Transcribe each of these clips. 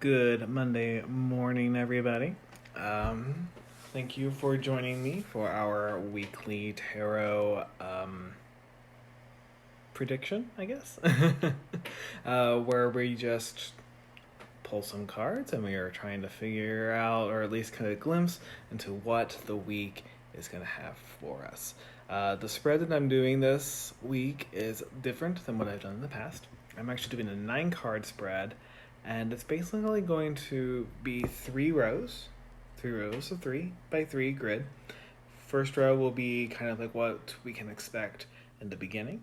Good Monday morning, everybody. Thank you for joining me for our weekly tarot prediction, I guess, where we just pull some cards and we are trying to figure out, or at least kind of a glimpse into what the week is going to have for us. The spread that I'm doing this week is different than what I've done in the past. I'm actually doing a 9-card spread, and it's basically going to be 3 rows, so 3 by 3 grid. First row will be kind of like what we can expect in the beginning.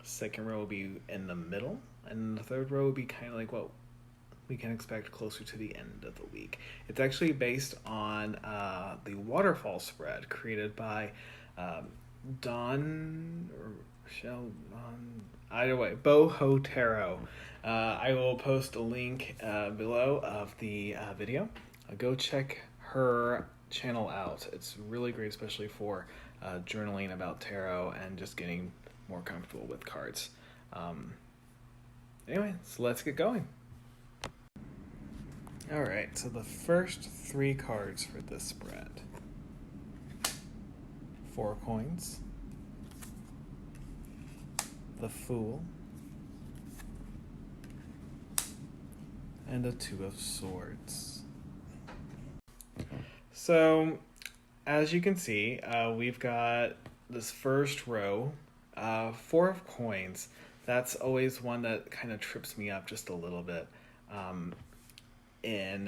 Second row will be in the middle, and the third row will be kind of like what we can expect closer to the end of the week. It's actually based on the Waterfall Spread created by either way, Boho Tarot. I will post a link below of the video. Go check her channel out. It's really great, especially for journaling about tarot and just getting more comfortable with cards. Anyway, so let's get going. Alright, so the first 3 cards for this spread. 4 coins, the Fool, and a 2 of Swords. So, as you can see, we've got this first row, 4 of coins. That's always one that kind of trips me up just a little bit. In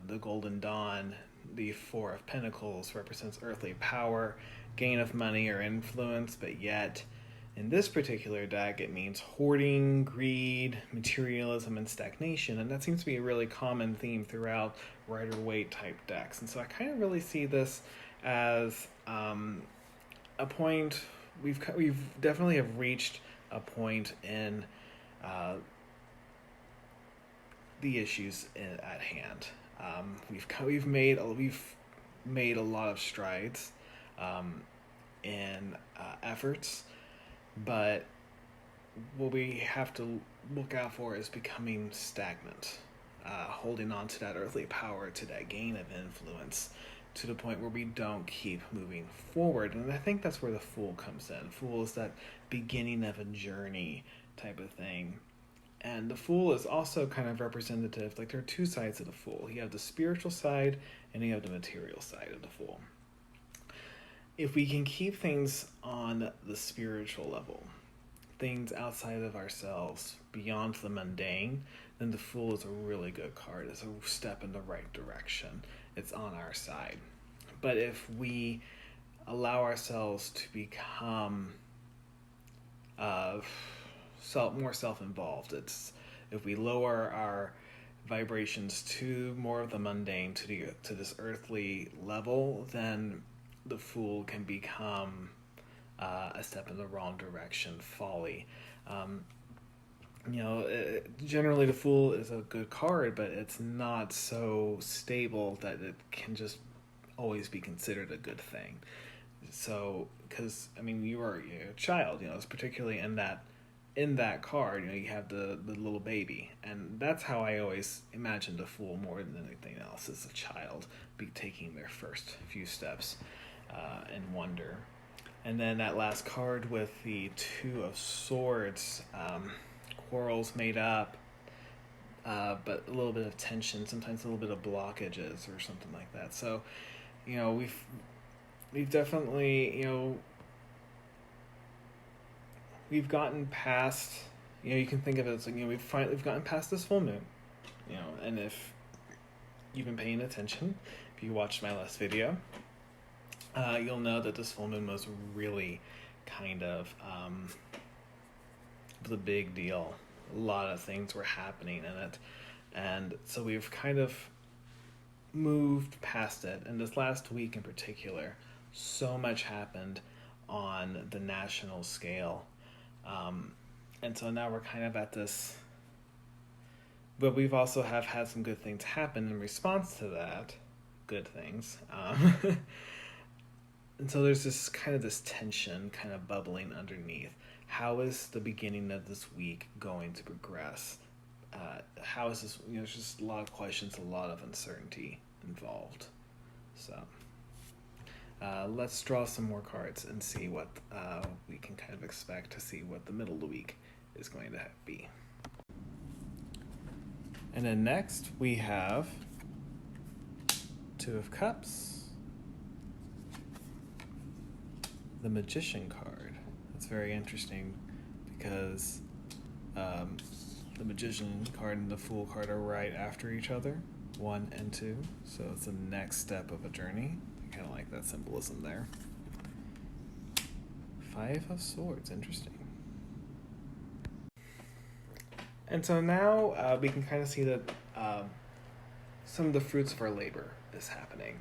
the Golden Dawn, the 4 of Pentacles represents earthly power, gain of money or influence, but yet in this particular deck it means hoarding, greed, materialism, and stagnation, and that seems to be a really common theme throughout Rider-Waite type decks. And so I kind of really see this as a point. We've definitely have reached a point in the issues at hand. We've made a lot of strides in efforts, but what we have to look out for is becoming stagnant, holding on to that earthly power, to that gain of influence, to the point where we don't keep moving forward. And I think that's where the Fool comes in. Fool is that beginning of a journey type of thing. And the Fool is also kind of representative. Like, there are 2 sides of the Fool. You have the spiritual side and you have the material side of the Fool. If we can keep things on the spiritual level, things outside of ourselves, beyond the mundane, then the Fool is a really good card. It's a step in the right direction. It's on our side. But if we allow ourselves to become more self-involved, it's if we lower our vibrations to more of the mundane, to this earthly level, then the Fool can become a step in the wrong direction, folly. Generally the Fool is a good card, but it's not so stable that it can just always be considered a good thing. So, because you are a child, it's particularly in that card, you have the little baby, and that's how I always imagined the Fool more than anything else, as a child taking their first few steps in wonder. And then that last card with the 2 of Swords, quarrels made up, but a little bit of tension, sometimes a little bit of blockages or something like that. So, we've definitely, we've gotten past, you can think of it as like, we've gotten past this full moon, and if you've been paying attention, if you watched my last video, you'll know that this full moon was really kind of the big deal. A lot of things were happening in it, and so we've kind of moved past it. And this last week in particular, so much happened on the national scale, and so now we're kind of at this, but we've also have had some good things happen in response to that, good things, and so there's this tension kind of bubbling underneath. How is the beginning of this week going to progress? how is this, there's just a lot of questions, a lot of uncertainty involved. So let's draw some more cards and see what we can kind of expect to see what the middle of the week is going to be. And then next we have Two of Cups, the Magician card. It's very interesting because the Magician card and the Fool card are right after each other, 1 and 2. So it's the next step of a journey. I kind of like that symbolism there. 5 of Swords, interesting. And so now we can kind of see that some of the fruits of our labor is happening.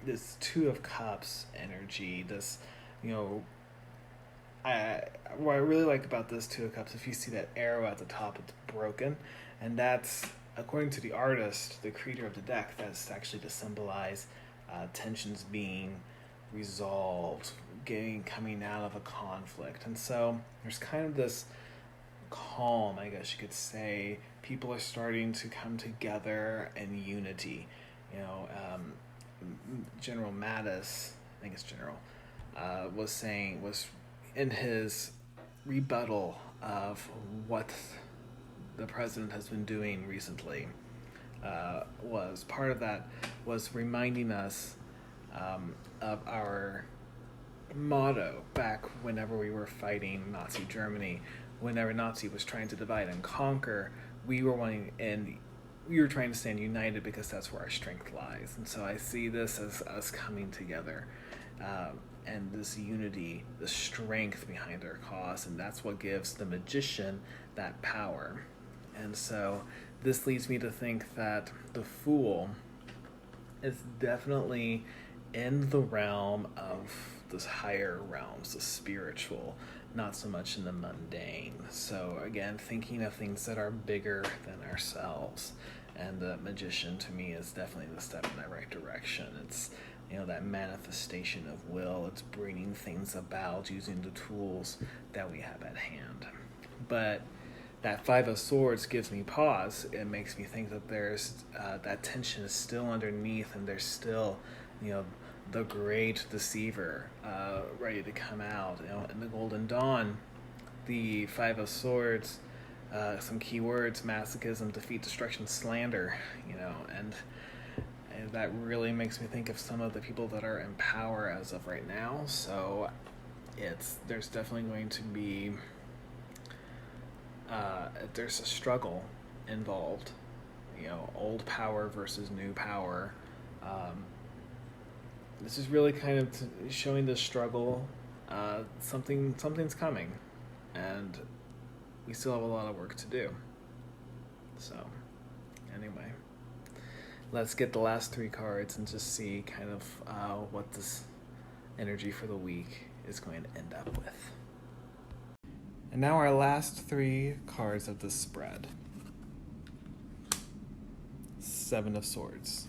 This Two of Cups energy, this, what I really like about this Two of Cups, if you see that arrow at the top, it's broken. And that's, according to the artist, the creator of the deck, that's actually to symbolize tensions being resolved, coming out of a conflict. And so there's kind of this calm, I guess you could say. People are starting to come together in unity. General Mattis, I think it's General, was in his rebuttal of what the president has been doing recently, was part of that was reminding us of our motto back whenever we were fighting Nazi Germany. Whenever Nazi was trying to divide and conquer, we were trying to stand united because that's where our strength lies. And so I see this as us coming together, and this unity, the strength behind our cause, and that's what gives the Magician that power. And so this leads me to think that the Fool is definitely in the realm of those higher realms, the spiritual, not so much in the mundane. So again, thinking of things that are bigger than ourselves. And the Magician, to me, is definitely the step in the right direction. It's, that manifestation of will. It's bringing things about using the tools that we have at hand. But that 5 of Swords gives me pause. It makes me think that there's that tension is still underneath, and there's still, the great deceiver ready to come out. In the Golden Dawn, the 5 of Swords, some key words: masochism, defeat, destruction, slander. And that really makes me think of some of the people that are in power as of right now. So there's definitely going to be there's a struggle involved. Old power versus new power. This is really kind of showing the struggle. Something's coming, and we still have a lot of work to do. So, anyway, let's get the last 3 cards and just see kind of what this energy for the week is going to end up with. And now our last 3 cards of the spread. 7 of Swords.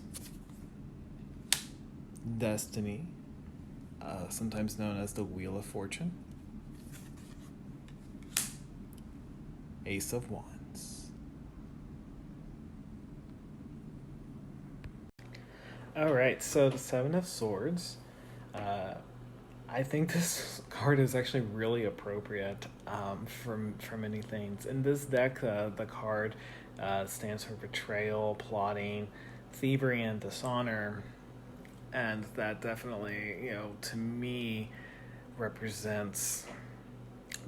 Destiny, sometimes known as the Wheel of Fortune. Ace of Wands. Alright, so the 7 of Swords. I think this card is actually really appropriate for many things. In this deck, the card stands for betrayal, plotting, thievery, and dishonor. And that definitely, to me, represents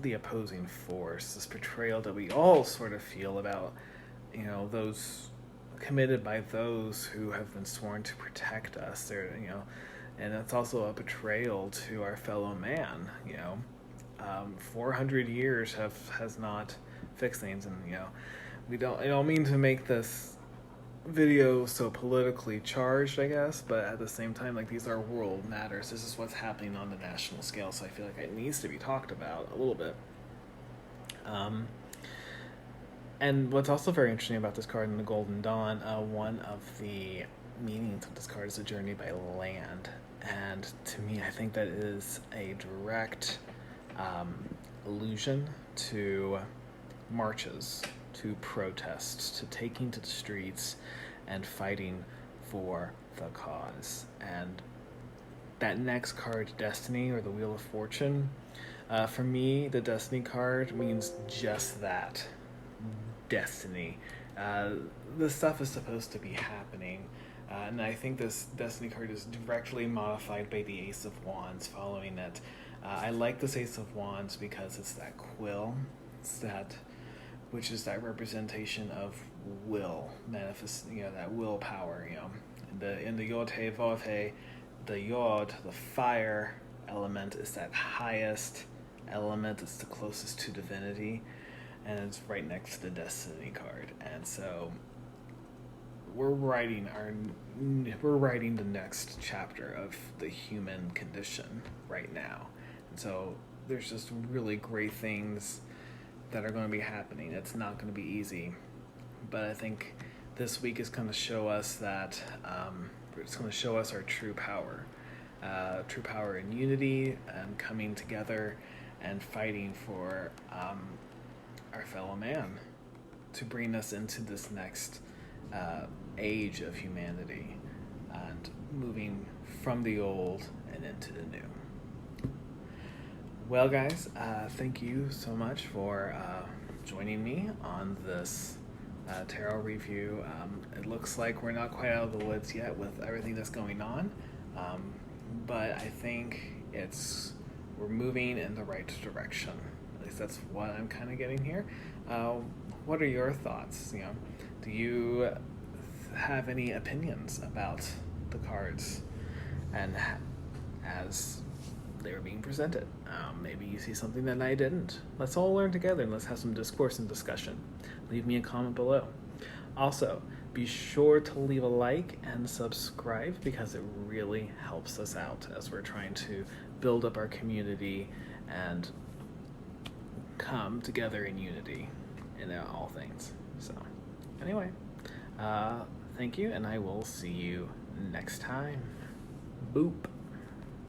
the opposing force, this betrayal that we all sort of feel about, those committed by those who have been sworn to protect us. And it's also a betrayal to our fellow man. 400 years has not fixed things, and I don't mean to make this video so politically charged, I guess, but at the same time, these are world matters. This is what's happening on the national scale, so I feel like it needs to be talked about a little bit. And what's also very interesting about this card in the Golden Dawn, one of the meanings of this card is a journey by land, and to me, I think that is a direct allusion to marches to protest, to taking to the streets and fighting for the cause. And that next card, Destiny, or the Wheel of Fortune, for me, the Destiny card means just that. Destiny. This stuff is supposed to be happening. And I think this Destiny card is directly modified by the Ace of Wands following it. I like this Ace of Wands because it's that quill. Which is that representation of will, manifest, that willpower, In the Yod He Vov He, the Yod, the fire element, is that highest element. It's the closest to divinity, and it's right next to the Destiny card. And so we're writing the next chapter of the human condition right now. And so there's just really great things that are going to be happening. It's not going to be easy, but I think this week is going to show us that it's going to show us our true power in unity and coming together and fighting for our fellow man to bring us into this next age of humanity and moving from the old and into the new. Well, guys, thank you so much for joining me on this tarot review. It looks like we're not quite out of the woods yet with everything that's going on, but I think we're moving in the right direction. At least that's what I'm kind of getting here. What are your thoughts? Do you have any opinions about the cards and as they were being presented? Maybe you see something that I didn't. Let's all learn together and let's have some discourse and discussion. Leave me a comment below. Also, be sure to leave a like and subscribe because it really helps us out as we're trying to build up our community and come together in unity in all things. So, anyway, thank you, and I will see you next time. Boop.